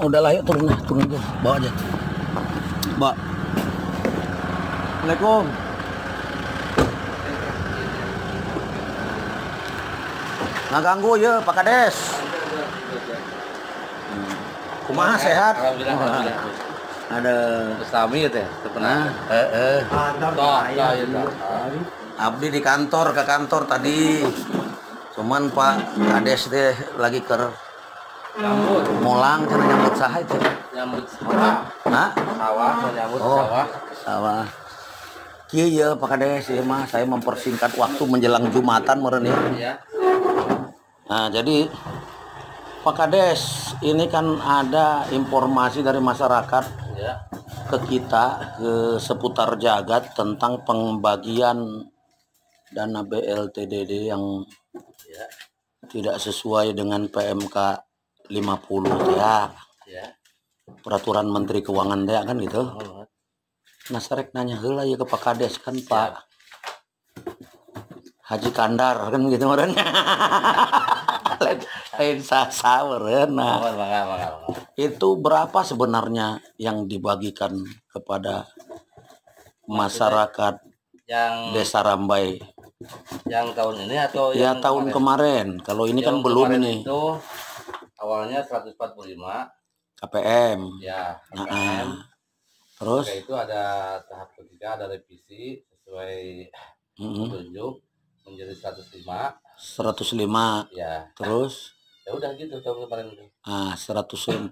Udahlah, yuk turun tuh, bawa aja. Bawa. Assalamualaikum. Nggak ganggu ya Pak Kades. Kumaha sehat? Ada Sami ya teh, pernah. Abdi di kantor, ke kantor tadi. Cuman Pak Kades teh lagi molang cara nyambut saha itu. Nyambut sawah. Hah? Sawah, nyambut sawah. Sawah. Kieu ya Pak Kades, ya mah saya mempersingkat waktu menjelang Jumatan meureun ya. Iya. Nah, jadi Pak Kades, ini kan ada informasi dari masyarakat Ya. ke kita, ke seputar jagat tentang pembagian dana BLTDD yang Ya. tidak sesuai dengan PMK 50 ya. Ya. Peraturan Menteri Keuangan teh kan gitu. Nah, sarek nanya heula ya ke Pak Kades kan Pak Haji Kandar kan gitu meureun. Lain sasaweureun. Nah, itu berapa sebenarnya yang dibagikan kepada masyarakat Yang Desa Rambai? yang tahun ini atau Ya yang tahun kemarin. Kalau ini kan belum ini. Itu awalnya 145 KPM. ya, Nah, KPM. terus Oke, itu ada tahap ketiga, ada revisi sesuai petunjuk menjadi 105 ya. ya. Terus Ya udah gitu tahun kemarin itu. 145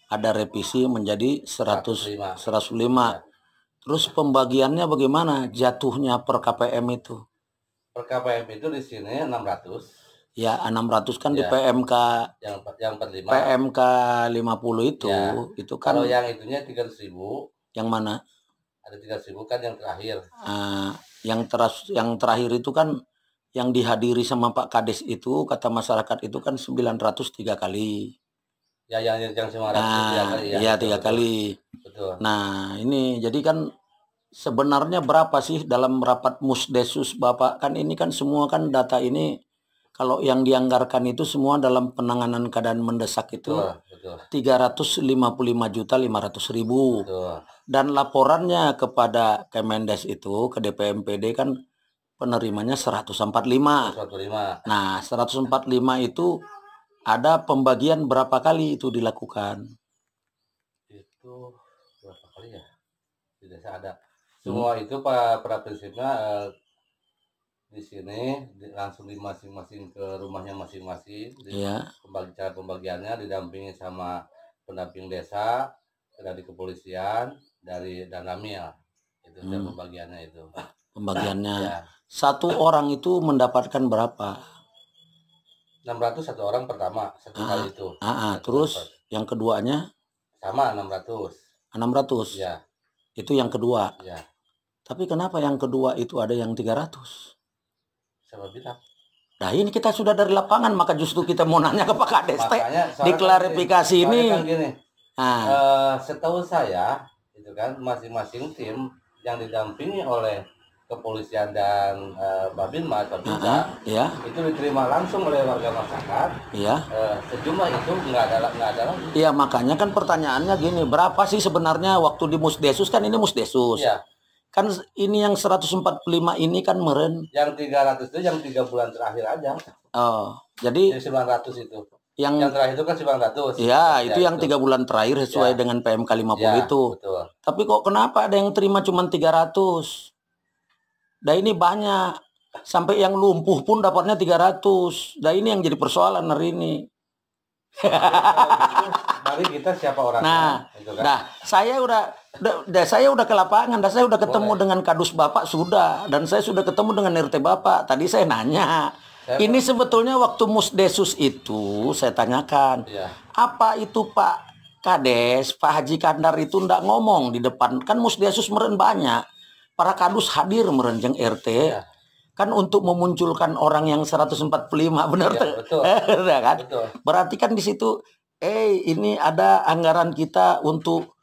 ada revisi menjadi 105. Ya. Terus pembagiannya bagaimana jatuhnya per KPM itu? Per KPM itu di sini 600. Ya 600 kan Ya. di PMK Yang 45. PMK 50 itu Ya. itu kan. Kalau yang itunya 300.000. Yang mana? Ada 300.000 kan yang terakhir. Yang terakhir itu kan yang dihadiri sama Pak Kades itu kata masyarakat itu kan 903 kali. Ya yang 900 kali ya. Iya 3 kali. Betul. Nah, ini jadi kan sebenarnya berapa sih dalam rapat Musdesus Bapak? Kan ini kan semua kan data ini kalau yang dianggarkan itu semua dalam penanganan keadaan mendesak itu betul. 355.500.000. Betul. Dan laporannya kepada Kemendes itu ke DPMPD kan penerimanya 145. Nah, 145 itu ada pembagian berapa kali itu dilakukan? Itu berapa kali ya? Tidak ada. Semua itu pada prinsipnya di sini langsung di masing-masing ke rumahnya masing-masing. Iya. Cara pembagiannya didampingi sama pendamping desa, dari kepolisian, dari Danamil. Itu cara pembagiannya itu. Pembagiannya. Ya. Satu orang itu mendapatkan berapa? 600 satu orang pertama satu kali itu. Terus yang keduanya sama 600. 600. Ya. Itu yang kedua. Ya. Tapi kenapa yang kedua itu ada yang 300? Siapa bilang? Nah, ini kita sudah dari lapangan, maka justru kita mau nanya ke Pak Kades diklarifikasi ini. Kan gini, setahu saya itu kan masing-masing tim yang didampingi oleh kepolisian dan Babinmas ya. Itu diterima langsung oleh warga masyarakat. Iya. Sejumlah itu nggak ada lagi. Iya, makanya kan pertanyaannya gini, berapa sih sebenarnya waktu di Musdesus? Kan ini Musdesus. Iya. Kan ini yang 145 ini kan meren. Yang 300 itu yang 3 bulan terakhir aja. Oh, jadi yang 900 itu. Yang terakhir itu kan 900. Iya, itu yang 3 bulan terakhir sesuai dengan PMK 50 itu. Betul. Tapi kok kenapa ada yang terima cuma 300? Nah, ini banyak. Sampai yang lumpuh pun dapatnya 300. Nah, ini yang jadi persoalan hari ini. Mari kita siapa orangnya? Nah, gitu kan? Nah, saya udah ke lapangan, dan saya udah ketemu dengan Kadus Bapak sudah, dan saya sudah ketemu dengan RT Bapak. Tadi saya nanya, ini sebetulnya waktu Musdesus itu saya tanyakan, apa itu Pak Kades, Pak Haji Kandar itu ndak ngomong di depan, kan Musdesus meren banyak, para kadus hadir meren jeung RT. kan untuk memunculkan orang yang 145, benar Iya, tuh? betul. Ya kan? Betul. Berarti kan di situ ini ada anggaran kita untuk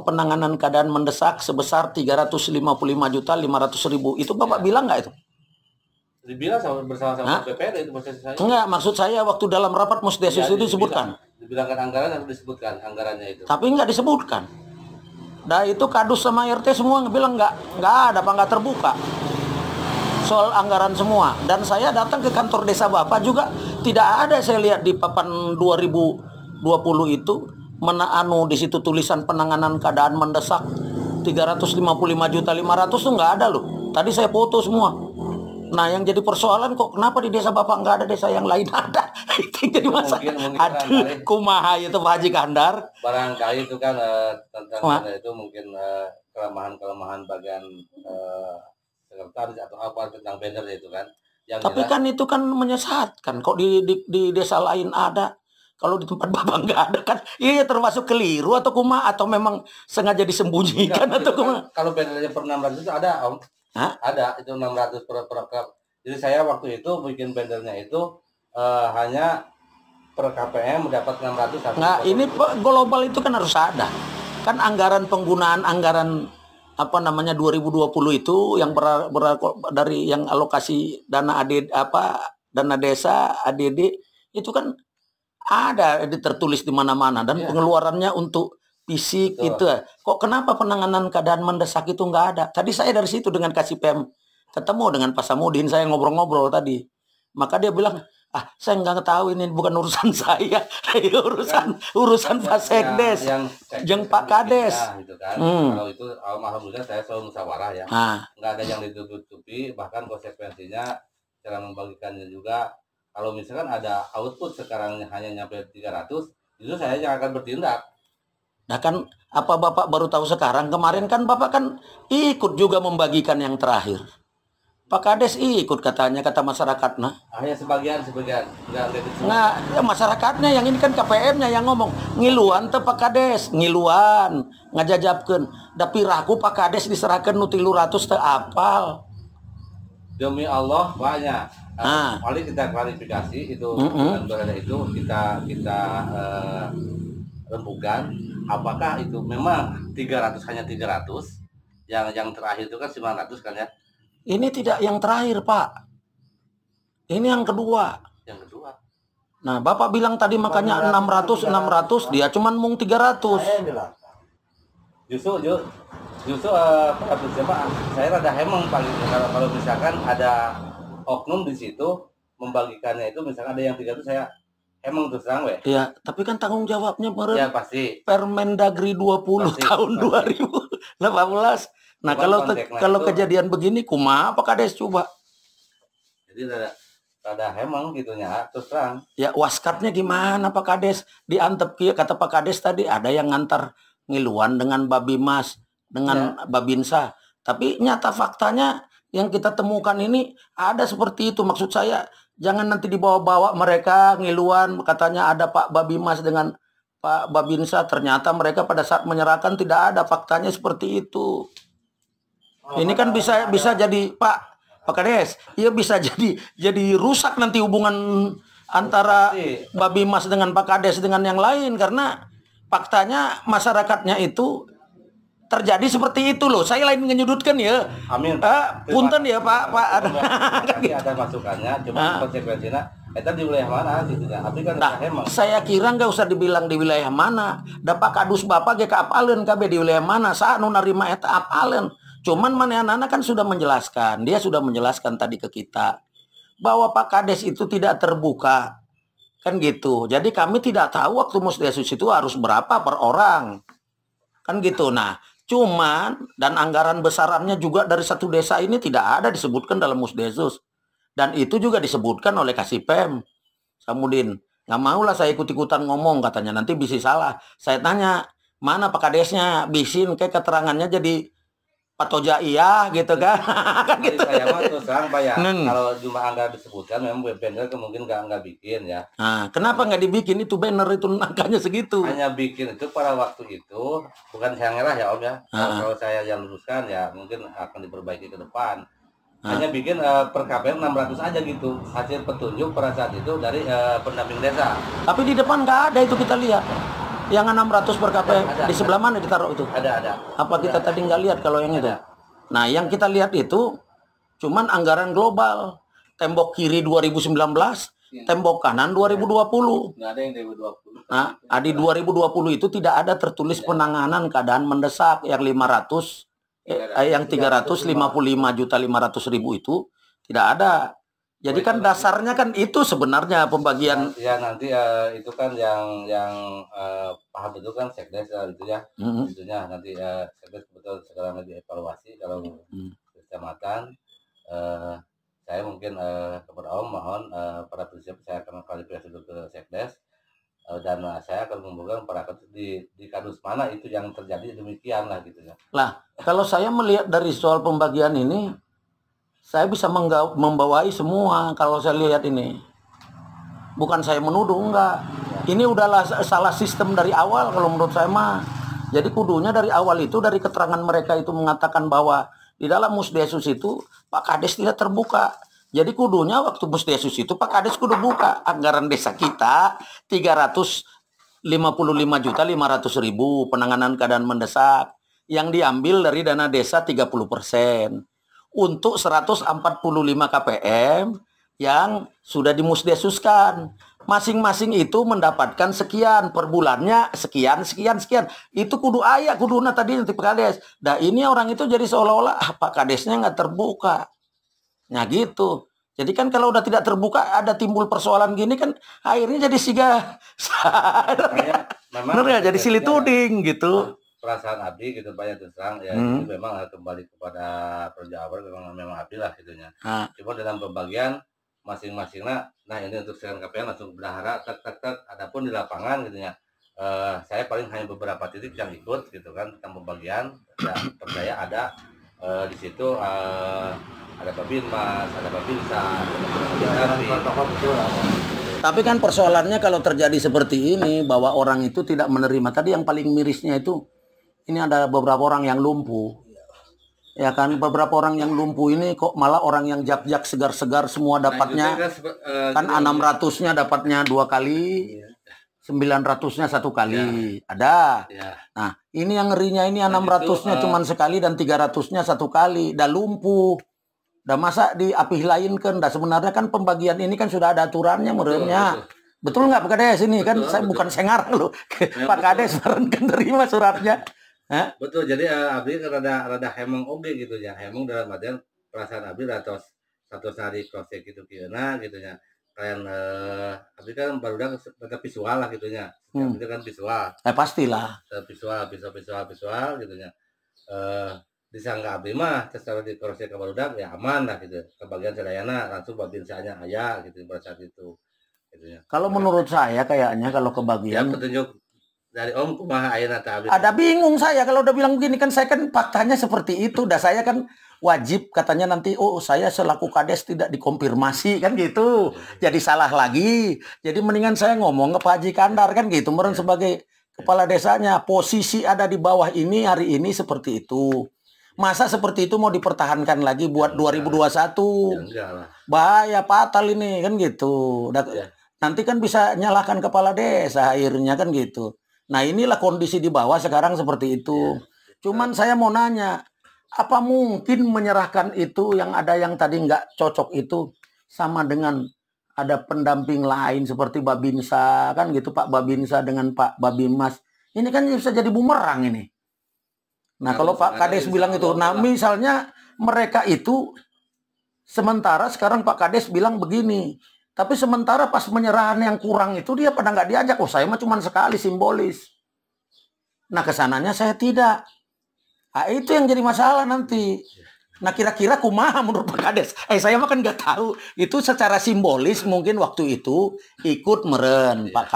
penanganan keadaan mendesak sebesar 355.500.000. Itu Bapak Ya. bilang nggak itu? Dibilang bersama-sama BPD itu proses saya. Enggak, maksud saya waktu dalam rapat Musdesus Ya, itu disebutkan. dibilangkan anggaran yang disebutkan anggarannya itu. Tapi nggak disebutkan. Nah itu Kadus sama RT semua bilang nggak ada, apa nggak terbuka soal anggaran semua. Dan saya datang ke kantor desa Bapak juga tidak ada, saya lihat di papan 2020 itu di situ tulisan penanganan keadaan mendesak 355.500.000 tuh nggak ada loh. Tadi saya foto semua. Nah yang jadi persoalan kok kenapa di desa Bapak nggak ada, desa yang lain ada? Itu yang jadi masalah. Mungkin Aduh, kumaha itu Pak Haji Kandar. Barangkali itu kan tentang itu mungkin kelemahan bagian sekretaris atau apa tentang banner itu kan. Yang Tapi jelas, kan itu kan menyesatkan. Kok di desa lain ada, kalau di tempat Bapak nggak ada kan? Iya termasuk keliru atau kumaha, atau memang sengaja disembunyikan atau kumaha? kalau bannernya per 600 itu ada Om. Hah? Ada itu 600 per. Jadi saya waktu itu bikin bannernya itu hanya per KPM mendapat 600. Nah ini global itu kan harus ada. Kan anggaran penggunaan anggaran 2020 itu yang dari yang alokasi dana dana desa ADD itu kan ada tertulis di mana-mana, dan pengeluarannya untuk fisik. Betul. Itu. Kok kenapa penanganan keadaan mendesak itu nggak ada? Tadi saya dari situ dengan kasih PM ketemu dengan Pak Samudin, saya ngobrol-ngobrol tadi. Maka dia bilang, saya nggak tahu, ini bukan urusan saya, urusan Pak Sekdes, yang Pak Kades. Gitu kan. Kalau itu alhamdulillah saya selalu musyawarah ya. Nggak ada yang ditutupi, bahkan konsekuensinya cara membagikannya juga. Kalau misalkan ada output sekarang hanya nyampe 300, itu saya yang akan bertindak. Nah kan apa Bapak baru tahu sekarang? Kemarin kan Bapak kan ikut juga membagikan yang terakhir. Pak Kades ikut katanya, kata masyarakat. Hanya sebagian. Nah, ya masyarakatnya yang ini kan KPM-nya yang ngomong. Ngiluan tuh Pak Kades, ngiluan, ngajajapkeun. Da piraku Pak Kades diserahkeun nu 300 teu apal. Demi Allah banyak. Paling kita klarifikasi itu dengan berada itu kita rembukan apakah itu memang 300 hanya 300, yang terakhir itu kan 900 kan ya. Ini tidak yang terakhir Pak, ini yang kedua. Nah Bapak bilang tadi makanya 600 dia cuman mung 300. Justru saya rada hemeng paling kalau misalkan ada oknum di situ membagikannya itu, misalkan ada yang 300 saya emang terus terang weh. Iya, tapi kan tanggung jawabnya ya pasti Permendagri 20 tahun 2018. Nah, kalau kejadian begini kumaha Pak Kades coba? Jadi rada hemang gitunya terus terang. Ya waskatnya gimana Pak Kades? Diantep kata Pak Kades tadi ada yang ngantar ngiluan dengan Babimas, dengan Babinsa. Tapi nyata faktanya yang kita temukan ini ada seperti itu. Maksud saya jangan nanti dibawa-bawa mereka ngiluan katanya ada Pak Babimas dengan Pak Babinsa, ternyata mereka pada saat menyerahkan tidak ada, faktanya seperti itu. Ini kan bisa jadi Pak Kades, iya bisa jadi rusak nanti hubungan antara Babimas dengan Pak Kades dengan yang lain, karena faktanya masyarakatnya itu terjadi seperti itu loh. Saya lain menyudutkan ya. Amin. Punten ya Pak. Ada masukannya, cuma konsekuensinya itu di wilayah mana gitu kan. Tapi kan saya kira nggak usah dibilang di wilayah mana. Da Pak Kadus Bapak ge kaapaleun kabeh di wilayah mana. Saat nu narima eta apaleun. Cuman manehna kan sudah menjelaskan. Dia sudah menjelaskan tadi ke kita bahwa Pak Kades itu tidak terbuka. Kan gitu. Jadi kami tidak tahu waktu Musdesus itu harus berapa per orang. Kan gitu. Nah, cuman dan anggaran besarannya juga dari satu desa ini tidak ada disebutkan dalam Musdesus, dan itu juga disebutkan oleh Kasipem Samudin. Nggak maulah saya ikut-ikutan ngomong, katanya nanti bisa salah. Saya tanya mana Pak Kadesnya, bisin kayak keterangannya jadi Patoja iya gitu kan. Kan gitu. Saya mah terus terang Pak ya. Kalau jumlah anggaran disebutkan memang banner mungkin nggak bikin ya. Nah, kenapa nggak dibikin itu banner itu angkanya segitu? Hanya bikin itu pada waktu itu, bukan saya ngerah ya Om ya. Kalau saya yang luruskan ya mungkin akan diperbaiki ke depan. hanya bikin per KPM 600 aja gitu hasil petunjuk pada saat itu dari pendamping desa. Tapi di depan nggak ada itu, kita lihat yang 600 per KPM di sebelah mana ditaruh itu? Ada. Apa kita tadi nggak lihat kalau yang itu? Nah, yang kita lihat itu cuman anggaran global. Tembok kiri 2019, tembok kanan 2020. Nggak ada yang 2020. Nah, di 2020 itu tidak ada tertulis penanganan keadaan mendesak yang 355.500.000 itu tidak ada. Jadi kan dasarnya kan itu sebenarnya pembagian. Ya nanti itu kan yang paham itu kan sekdes itu ya. Itunya nanti sekdes betul sekarang lagi evaluasi kalau kecamatan. Saya mungkin kepada Om mohon para prinsip saya akan klarifikasi dulu ke sekdes. Dan saya akan mengumpulkan para di kadus mana itu yang terjadi demikian lah gitu ya. Lah, kalau saya melihat dari soal pembagian ini, saya bisa membawai semua kalau saya lihat ini. Bukan saya menuduh, enggak. Ini udahlah salah sistem dari awal kalau menurut saya mah. Jadi kudunya dari awal itu, dari keterangan mereka itu mengatakan bahwa di dalam Musdesus itu Pak Kades tidak terbuka. Jadi kudunya waktu Musdesus itu Pak Kades kudu buka anggaran desa kita 355.500.000 penanganan keadaan mendesak yang diambil dari dana desa 30% untuk 145 KPM yang sudah dimusdesuskan. Masing-masing itu mendapatkan sekian per bulannya, sekian. Itu kudu ayak kuduna tadi nanti Pak Kades. Nah ini orang itu jadi seolah-olah Pak Kadesnya nggak terbuka. Nah gitu. Jadi kan kalau udah tidak terbuka ada timbul persoalan gini kan akhirnya jadi bener ya, jadi silih tuding gitu. Perasaan abdi gitu banyak terserang ya itu memang kembali kepada perjawaban memang abdi lah gitunya. Cuma dalam pembagian masing-masingnya, nah ini untuk sekarang KPM langsung berdahara tak. Adapun di lapangan gitunya. Saya paling hanya beberapa titik yang ikut gitu kan tentang pembagian. Ya percaya ada di situ ada Babinmas, ada Babinsa, tapi kan persoalannya kalau terjadi seperti ini bahwa orang itu tidak menerima. Tadi yang paling mirisnya itu ini ada beberapa orang yang lumpuh. Ya kan beberapa orang yang lumpuh ini kok malah orang yang jak-jak segar-segar semua dapatnya. Kan 600-nya dapatnya 2 kali. 900-nya 1 kali. Ada. Nah, ini yang ngerinya ini 600-nya cuman sekali dan 300-nya 1 kali. Dah lumpuh. Dah masa diapih lain kan. Dah sebenarnya kan pembagian ini kan sudah ada aturannya menurutnya. Betul nggak Pak Kades ini kan saya bukan sengar loh. Pak Kades bareng kan terima suratnya. Betul, jadi abdi rada hemong oge gitu ya. Hemong dalam artian perasaan abdi atau satu hari proses gitu kieuna gitu ya. Kalian abdi kan baru tetap visual lah gitu ya. Itu kan visual. Pastilah. Visual gitu ya. Disangka abdi mah secara di proses ke barudak ya aman lah gitu. Kebagian sedayana langsung babinsanya aya gitu pada saat itu. Gitu ya. Kalau menurut saya kayaknya kalau kebagian ya, petunjuk dari Om kumaha ayeuna teh abdi. Ada bingung saya kalau udah bilang begini kan saya kan faktanya seperti itu. Dah saya kan wajib katanya nanti saya selaku Kades tidak dikonfirmasi kan gitu. Jadi salah lagi. Jadi mendingan saya ngomong ke Pak Haji Kandar kan gitu. Meren sebagai kepala desanya posisi ada di bawah ini hari ini seperti itu. Masa seperti itu mau dipertahankan lagi buat 2021? Bahaya fatal ini kan gitu. Nanti kan bisa nyalahkan kepala desa akhirnya kan gitu. Nah inilah kondisi di bawah sekarang seperti itu. Cuman saya mau nanya, apa mungkin menyerahkan itu yang ada yang tadi nggak cocok itu sama dengan ada pendamping lain seperti Babinsa kan gitu, Pak Babinsa dengan Pak Babinmas. Ini kan bisa jadi bumerang ini. Nah kalau Pak Kades bilang itu, nah misalnya mereka itu sementara sekarang Pak Kades bilang begini. Tapi sementara pas penyerahan yang kurang itu dia pada nggak diajak. Saya mah cuma sekali simbolis. Nah kesananya saya tidak. Nah, itu yang jadi masalah nanti. Nah kira-kira kumaha menurut Pak Kades? Saya mah kan nggak tahu. Itu secara simbolis mungkin waktu itu ikut meren Pak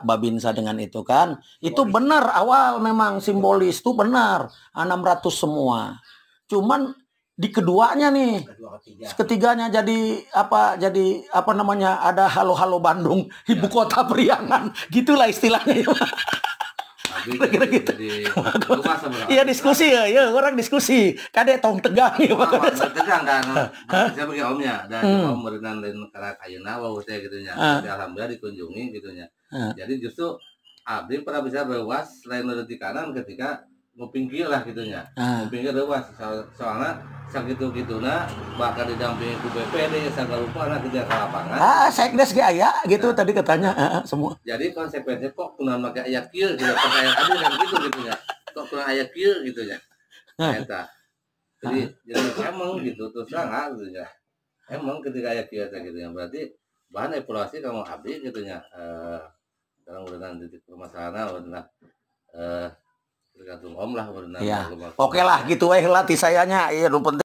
Babinsa dengan itu kan. Itu benar awal memang simbolis itu benar 600 semua. Cuman di keduanya nih, ketiganya jadi apa namanya ada halo-halo Bandung, ibu kota periangan, gitulah istilahnya. Kira-kira gitu. Di rumah sebenarnya. Iya diskusi ya, orang diskusi. Kade tong tegang ya. Tegang kan. Saya bagi omnya dan om berenang lain karena kayuna wau teh gitunya. Jadi alhamdulillah dikunjungi gitunya. Jadi justru abdi pernah bisa rewas selain di kanan ketika ngupingkir lah gitunya. Ngupingkir rewas soalnya sakitu-kituna bahkan didampingi ku BPD sagala lupa anak kerja ke lapangan. Sekdes ge aya gitu tadi katanya semua. Jadi konsekuensinya kok kunaon make aya kieu gitu percayaan abdi kan gitu ya. Kok kunaon aya kieu gitu ya. Eta. Jadi emang gitu terus terang gitu ya. Emang ketika aya kieu gitu ya berarti bahan evaluasi kamu abdi gitu ya. Sekarang udah titik permasalahan udah tergantung om lah berenang. Oke lah gitu lah ti sayanya. Iya,